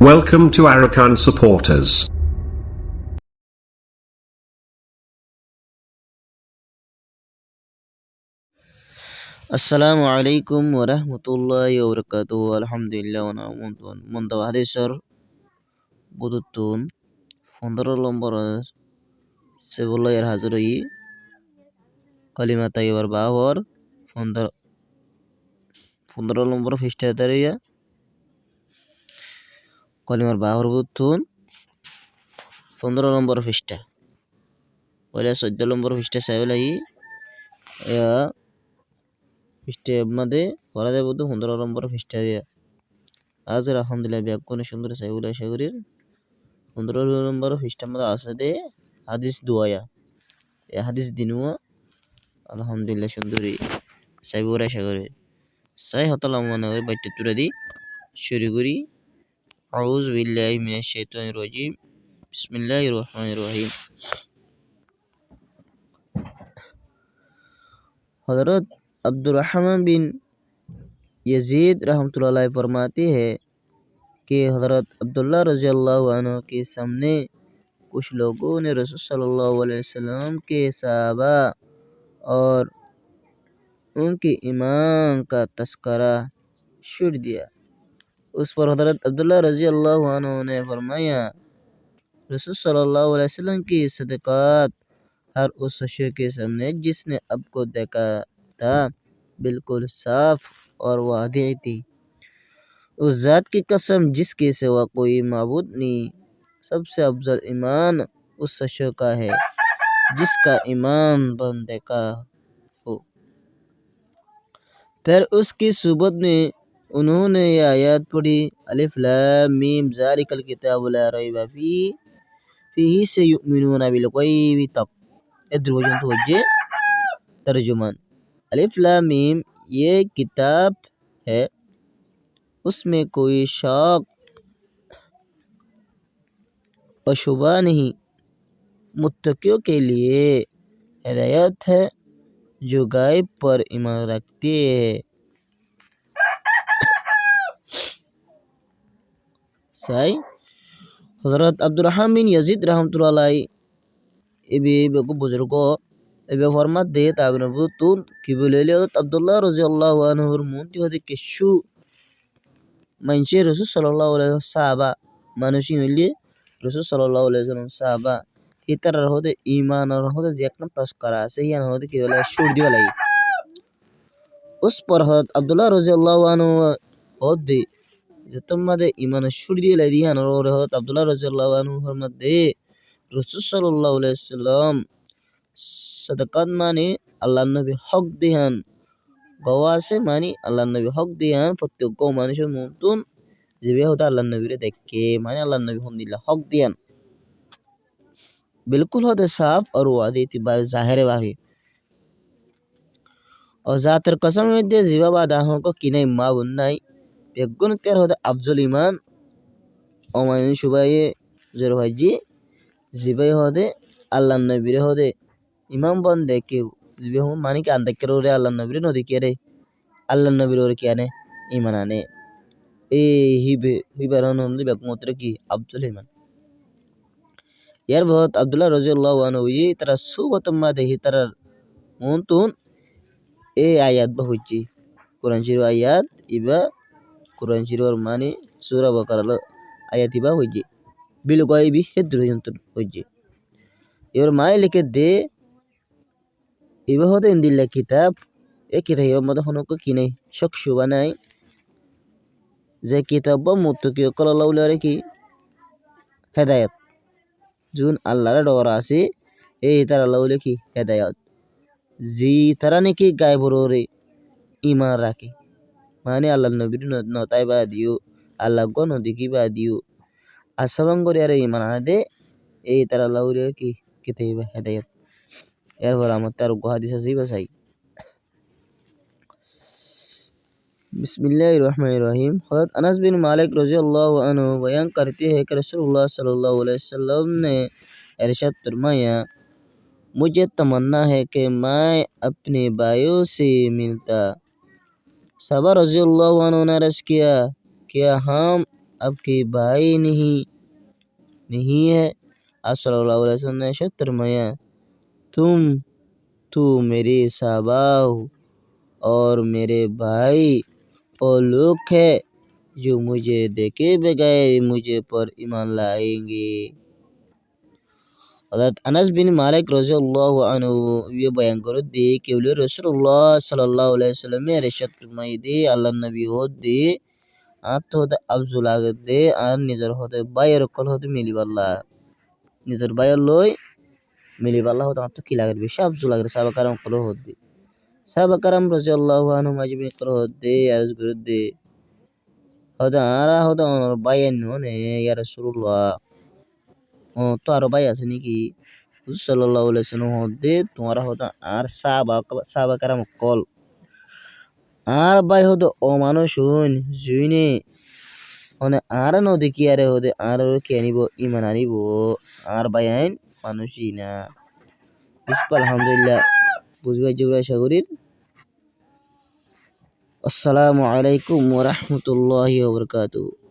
Welcome to Arakan supporters. السلام عليكم ورحمة الله وبركاته. الحمد لله ونعم منذ hadisar budutun fondoro lombor sebulayar hazuri kalima tayyibar bahor fondoro lombor fishtadariya kalimar bahor budutun fondoro lombor fishta wala 14 lombor fishta sebulai ya fishte made warade budu 15 lombor fishta dia আজের আলহামদুলিল্লাহ ব্যাকরণে সুন্দর সাইবুল শাগরির 15 নম্বর পৃষ্ঠার মধ্যে আছে দে হাদিস দুয়ায়া এই হাদিস দিনুয়া আলহামদুলিল্লাহ সুন্দরী সাইবুল শাগরির সাই হতালাম মনে করে বাইতে তুলে দি শুরু করি আউযু বিল্লাহি মিনাশ শাইতানির রাজিম বিসমিল্লাহির রহমানির রহিম হযরত আব্দুর রহমান বিন यजीद रहमतुल्लाह फरमाते हैं कि हज़रत अब्दुल्ला रज़ी अल्लाह अन्हु के सामने कुछ लोगों ने रसूल सल्लल्लाहु अलैहि वसल्लम के सहाबा और उनके ईमान का तस्करा छेड़ दिया। उस पर हज़रत अब्दुल्ला रज़ी अल्लाह अन्हु ने फरमाया, रसूल सल्लल्लाहु अलैहि वसल्लम की सदक़ात हर उस शख्स के सामने जिसने आपको देखा था बिल्कुल साफ और वादे थी। उस ज़ात की कसम जिसके सिवा कोई माबूद नहीं, सबसे अफजल ईमान उस शख्स का है जिसका ईमान बंदे का हो। फिर उसकी सुबत में उन्होंने यह आयत पढ़ी, अलिफ लाम मीम ज़ालिकल किताबु ला रैबा फीही से युमिनूना बिल गैबि तक। इधर तो वजह तर्जुमान अलिफ लाम मीम ये किताब है, उसमें कोई शक और शुबा नहीं, मुत्तकियों के लिए हिदायत है जो गायब पर ईमान रखते हैं। साई हज़रत अब्दुर्रहमान बिन यजीद रहमतुल्लाह इबे बेको बुजुर्गो इबे फरमात दे ताबिन बुतुन कि बोले अब्दुल्लाह रज़ियल्लाहु अन्हु मुंती होदे केशु मानसे रसूल सल्लल्लाहु अलैहि साहबा मानुषी नली रसूल सल्लल्लाहु अलैहि वसल्लम साहबा इतर होदे ईमान और होदे जेकन तस्करा से यान होदे कि वाला छूट दी वाला उस पर हज़रत अब्दुल्लाह रज़ियल्लाहु अन्हु होदे जतमदे ईमान छूट दी वाला यान और हज़रत अब्दुल्लाह रज़ियल्लाहु अन्हु फरमात दे रसूल सल्लल्लाहु अलैहि वसल्लम सदक़ात माने अल्लाह नबी हक दिहान गवासे मानी अल्लाह नबी हक दिहान प्रत्येक মানুষের মতন জিবে হতে আল্লাহ নবীরে দেখে মানে আল্লাহ নবী হন্দিল্লাহ হক দিয়ান बिल्कुल होते साफ और वादे इतिबार जाहिर वाही और जातर कसम में दे जीवा बादा हो को किने मा बुन्नाई बेगुन कर होते अफजल ईमान और माने सुबाए जरो हाजी जीबे होते अल्लाह नबीरे होते इमाम बन देखे जीबे हो माने के अंदर करो रे अल्लाह नबीरे नो दिखे रे अल्लाह नबीरे और क्या ने ईमान आने ए ही बरन होंदे बेगुमत्र की अफजल ईमान यार बहुत अब्दुल्ला रज़ियल्लाहु अन्हु ये तरह सुबत मादे ही तरह मुंतुन ए आयत बहुची कुरान शरीफ आयत इबा कुरान शरीफ और माने सूरा बकरा आयत इबा हुई बिल गायबी हिद्र जंतुन हुई और माय लिखे दे इबा होते इंदिल्ला किताब ए किताब मद होनो को किने शक शुबा नहीं जे किताब मुत्तकी कल्लाहु लारे की हिदायत जून अल्लाह डोरा से ए तरह लौले की हिदायत जी तरह ने की गाय बरोरे ईमान राखी माने अल्लाह नबी नताई बा दियो अल्लाह को नदी की बा दियो असवंगोर यार ईमान दे ए तरह लौले की किताब हिदायत यार बरामत तार को हदीस सही बसाई बिस्मिल्लाहिर्रहमानिर्रहीम हज़रत अनस बिन मालिक रज़ियल्लाहु अन्हु बयान करते हैं कि रसूलुल्लाह सल्लल्लाहु अलैहि वसल्लम ने इरशाद फरमाया, मुझे तमन्ना है कि मैं अपने भाइयों से मिलता। सहाबा रज़ियल्लाहु अन्हु ने अर्ज़ किया, क्या हम आपके भाई नहीं है। आप सल्लल्लाहु अलैहि वसल्लम ने इरशाद फरमाया, तू मेरे सहाबा हो और मेरे भाई और लोग है जो मुझे देखे बगैर मुझे पर ईमान लाएंगे। हज़रत अनस बिन मालिक रज़ियल्लाहु अन्हु ये बयान करते कि beliau Rasulullah sallallahu alaihi wasallam इरशाद फरमाइदे আল্লাহ নবী হতে আত্মহত্যা আফজল আগতে আর নিজের হতে বাইয়ের কল হতে মিলিবাল্লা নিজের বাইয়ের লই মিলিবাল্লা হতে আত্ম কি লাগে বেশি আফজল লাগে সাহাবাকারাম কল হতে সাহাবাকারাম রাদিয়াল্লাহু আনহুম আজমাইন কল হতে আজ গুরুদে হতে আরা হতে বাইয়ের ননে ইয়া রাসূলুল্লাহ তো আরো ভাই আছে নাকি সাল্লাল্লাহু আলাইহি ওয়াসাল্লাম হতে তোমারা হতে আর সাহাবাকারাম কল আর ভাই হতে অমানুষ হইন জুইনে মানে আর নদী কি আরে হতে আর কে আনিব ইমান আনিব আর ভাই আইন মানুষই না আলহামদুলিল্লাহ বুঝবাই যে আশা করি। আসসালামু আলাইকুম ওয়া রাহমাতুল্লাহি ওয়া বারাকাতুহু।